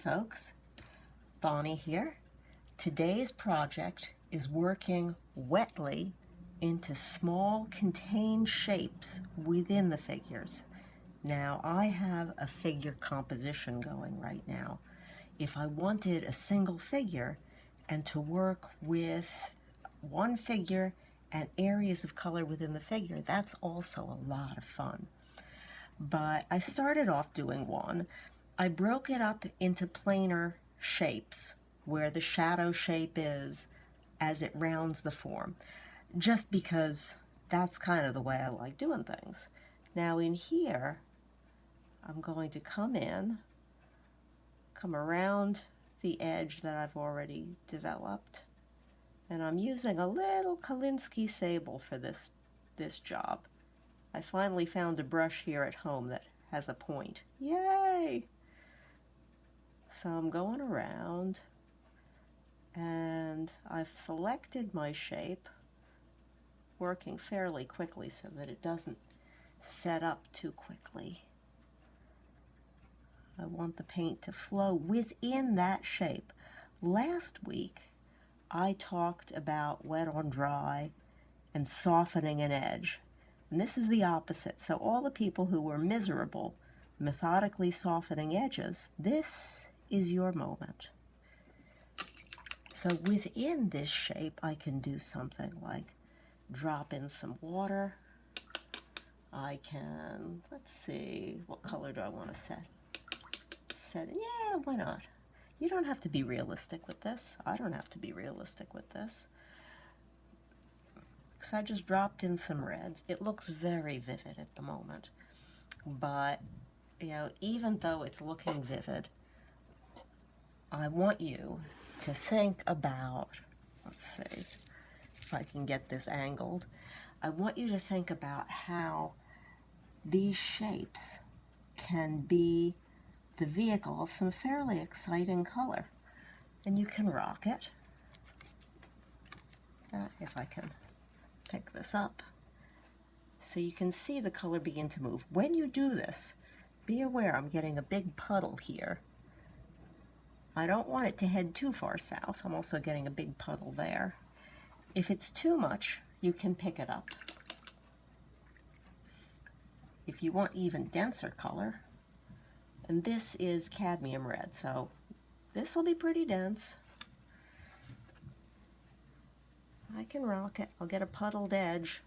folks, Bonnie here. Today's project is working wetly into small contained shapes within the figures. Now I have a figure composition going right now. If I wanted a single figure and to work with one figure and areas of color within the figure, that's also a lot of fun. But I started off doing one. I broke it up into planar shapes where the shadow shape is as it rounds the form, just because that's kind of the way I like doing things. Now in here, I'm going to come around the edge that I've already developed, and I'm using a little Kolinsky sable for this job. I finally found a brush here at home that has a point. Yay! So I'm going around and I've selected my shape, working fairly quickly so that it doesn't set up too quickly. I want the paint to flow within that shape. Last week I talked about wet on dry and softening an edge. And this is the opposite. So all the people who were miserable, methodically softening edges, this is your moment. So within this shape, I can do something like drop in some water. I can, let's see, what color do I want to set? Yeah, why not? You don't have to be realistic with this. I don't have to be realistic with this. So I just dropped in some reds. It looks very vivid at the moment, but you know, even though it's looking vivid, I want you to think about, let's see if I can get this angled. I want you to think about how these shapes can be the vehicle of some fairly exciting color. And you can rock it. If I can pick this up so you can see the color begin to move. When you do this, be aware I'm getting a big puddle here. I don't want it to head too far south. I'm also getting a big puddle there. If it's too much, you can pick it up. If you want even denser color, and this is cadmium red, so this will be pretty dense. I can rock it. I'll get a puddled edge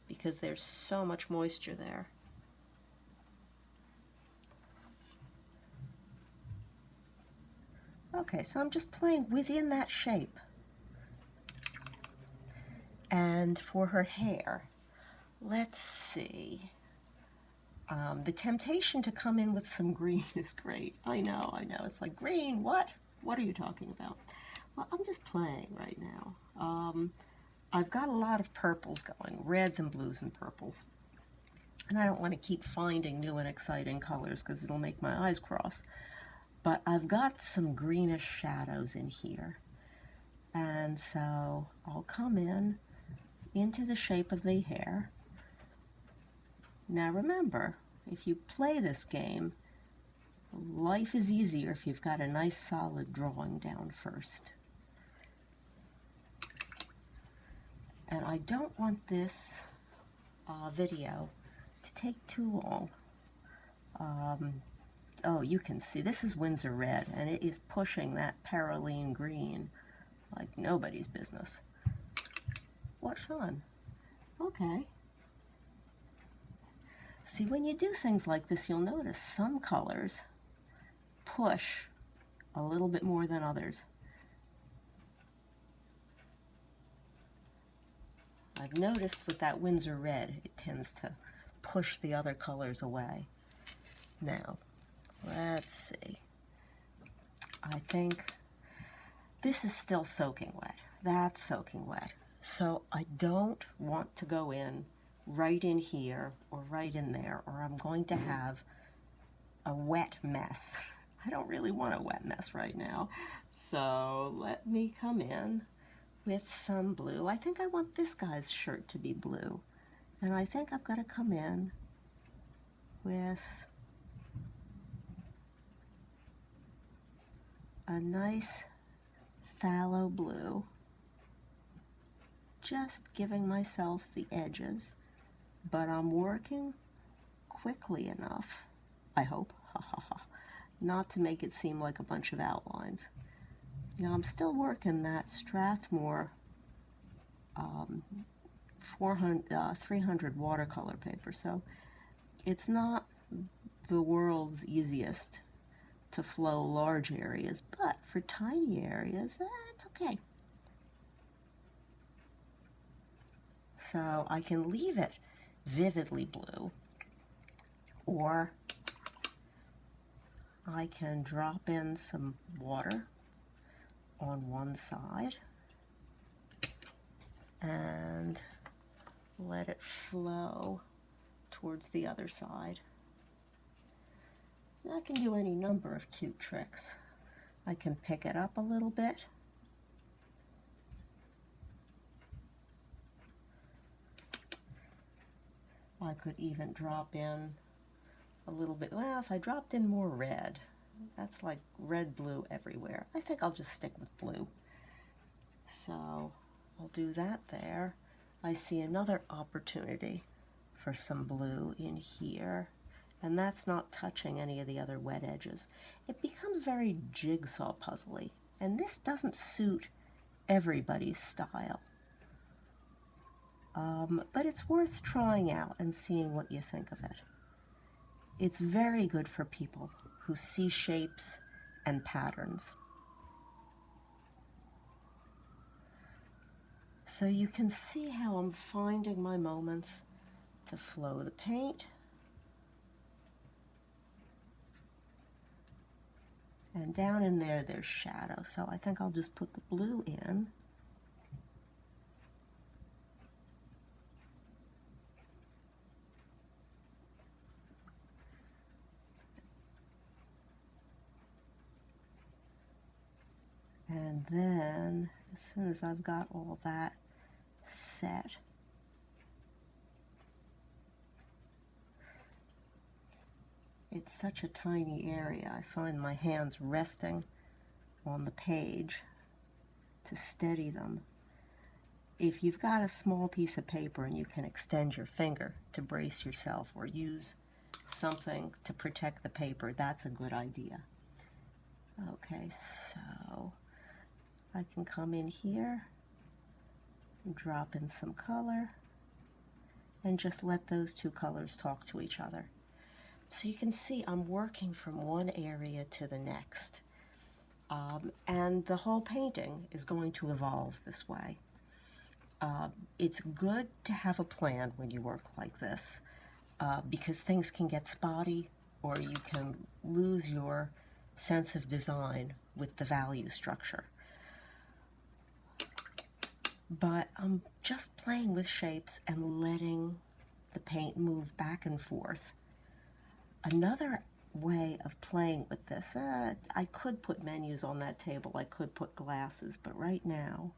because there's so much moisture there. Okay, so I'm just playing within that shape. And for her hair, let's see. The temptation to come in with some green is great. I know. It's like, green, what? What are you talking about? Well, I'm just playing right now. I've got a lot of purples going, reds and blues and purples. And I don't want to keep finding new and exciting colors because it'll make my eyes cross. But I've got some greenish shadows in here. And so I'll come into the shape of the hair. Now remember, if you play this game, life is easier if you've got a nice solid drawing down first. And I don't want this video to take too long. Oh, you can see this is Winsor red, and it is pushing that Perylene green like nobody's business. What fun. Okay. See, when you do things like this, you'll notice some colors push a little bit more than others. I've noticed with that Winsor red, it tends to push the other colors away. Now, let's see. I think this is still soaking wet. That's soaking wet. So I don't want to go in right in here or right in there, or I'm going to have a wet mess. I don't really want a wet mess right now. So let me come in with some blue. I think I want this guy's shirt to be blue. And I think I've got to come in with a nice phthalo blue, just giving myself the edges, but I'm working quickly enough, I hope, not to make it seem like a bunch of outlines. Now I'm still working that Strathmore 300 watercolor paper, so it's not the world's easiest to flow large areas, but for tiny areas, it's okay. So I can leave it vividly blue, or I can drop in some water on one side and let it flow towards the other side. I can do any number of cute tricks. I can pick it up a little bit. I could even drop in a little bit. Well, if I dropped in more red, that's like red, blue everywhere. I think I'll just stick with blue. So I'll do that there. I see another opportunity for some blue in here, and that's not touching any of the other wet edges. It becomes very jigsaw puzzly, and this doesn't suit everybody's style. But it's worth trying out and seeing what you think of it. It's very good for people who see shapes and patterns. So you can see how I'm finding my moments to flow the paint. And down in there, there's shadow. So I think I'll just put the blue in. And then, as soon as I've got all that set, it's such a tiny area. I find my hands resting on the page to steady them. If you've got a small piece of paper and you can extend your finger to brace yourself or use something to protect the paper, that's a good idea. Okay, so I can come in here, drop in some color, and just let those two colors talk to each other. So you can see I'm working from one area to the next. And the whole painting is going to evolve this way. It's good to have a plan when you work like this, because things can get spotty, or you can lose your sense of design with the value structure. But I'm just playing with shapes and letting the paint move back and forth. Another way of playing with this, I could put menus on that table, I could put glasses, but right now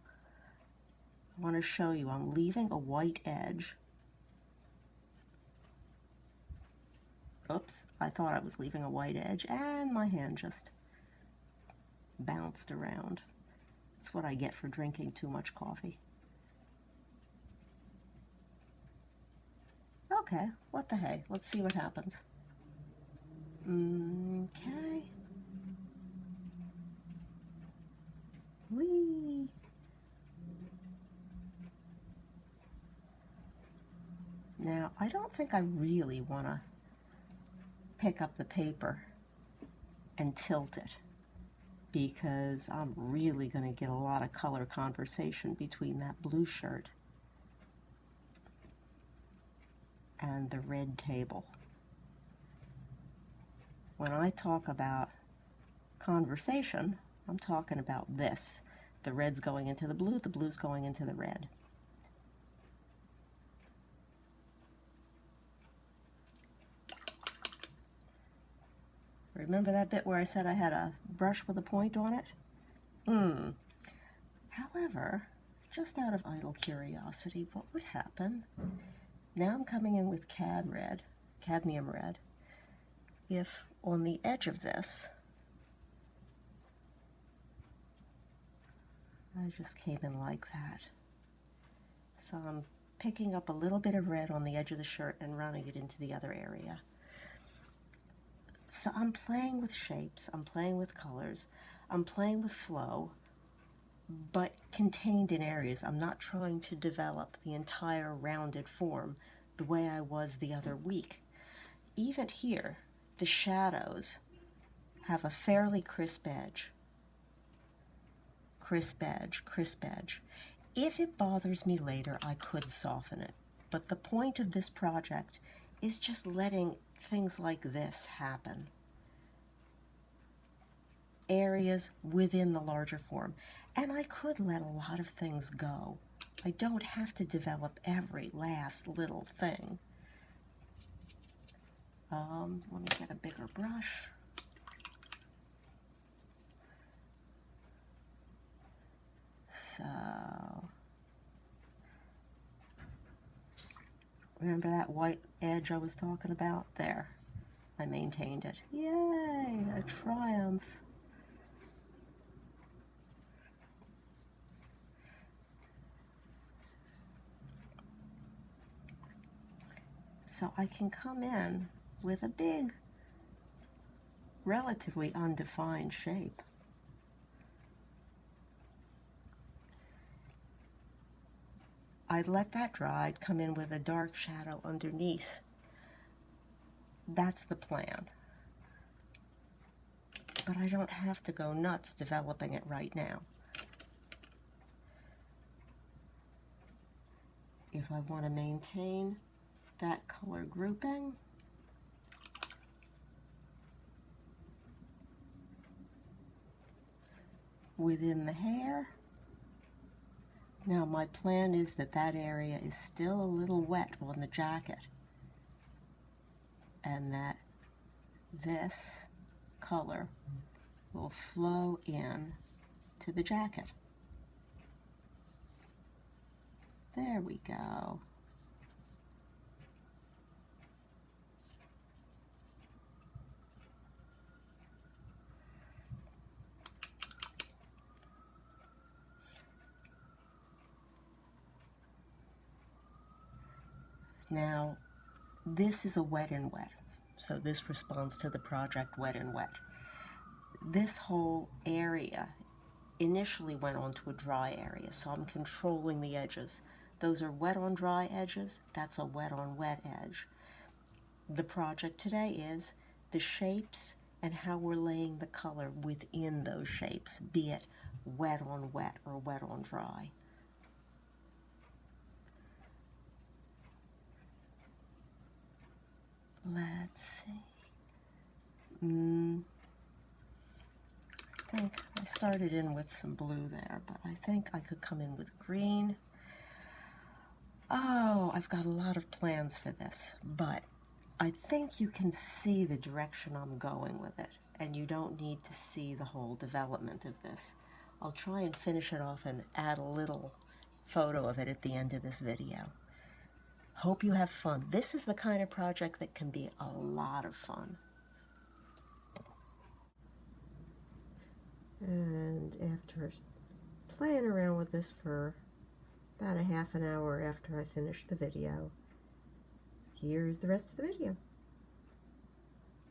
I want to show you I'm leaving a white edge. Oops, I thought I was leaving a white edge, and my hand just bounced around. That's what I get for drinking too much coffee. Okay, what the hey, let's see what happens. Okay. Whee! Now, I don't think I really want to pick up the paper and tilt it, because I'm really going to get a lot of color conversation between that blue shirt and the red table. When I talk about conversation, I'm talking about this. The red's going into the blue's going into the red. Remember that bit where I said I had a brush with a point on it? However, just out of idle curiosity, what would happen? Now I'm coming in with cadmium red. If on the edge of this, I just came in like that. So I'm picking up a little bit of red on the edge of the shirt and running it into the other area. So I'm playing with shapes, I'm playing with colors, I'm playing with flow, but contained in areas. I'm not trying to develop the entire rounded form the way I was the other week. Even here, the shadows have a fairly crisp edge. Crisp edge, crisp edge. If it bothers me later, I could soften it. But the point of this project is just letting things like this happen. Areas within the larger form. And I could let a lot of things go. I don't have to develop every last little thing. Let me get a bigger brush. So, remember that white edge I was talking about? There, I maintained it. Yay, a triumph. So I can come in with a big, relatively undefined shape. I'd let that dry, I'd come in with a dark shadow underneath. That's the plan. But I don't have to go nuts developing it right now. If I want to maintain that color grouping, within the hair. Now my plan is that that area is still a little wet on the jacket, and that this color will flow in to the jacket. There we go. Now, this is a wet and wet, so this responds to the project wet and wet. This whole area initially went onto a dry area, so I'm controlling the edges. Those are wet on dry edges, that's a wet on wet edge. The project today is the shapes and how we're laying the color within those shapes, be it wet on wet or wet on dry. Let's see. I think I started in with some blue there, but I think I could come in with green. Oh, I've got a lot of plans for this, but I think you can see the direction I'm going with it, and you don't need to see the whole development of this. I'll try and finish it off and add a little photo of it at the end of this video. Hope you have fun. This is the kind of project that can be a lot of fun. And after playing around with this for about a half an hour after I finished the video, here's the rest of the video.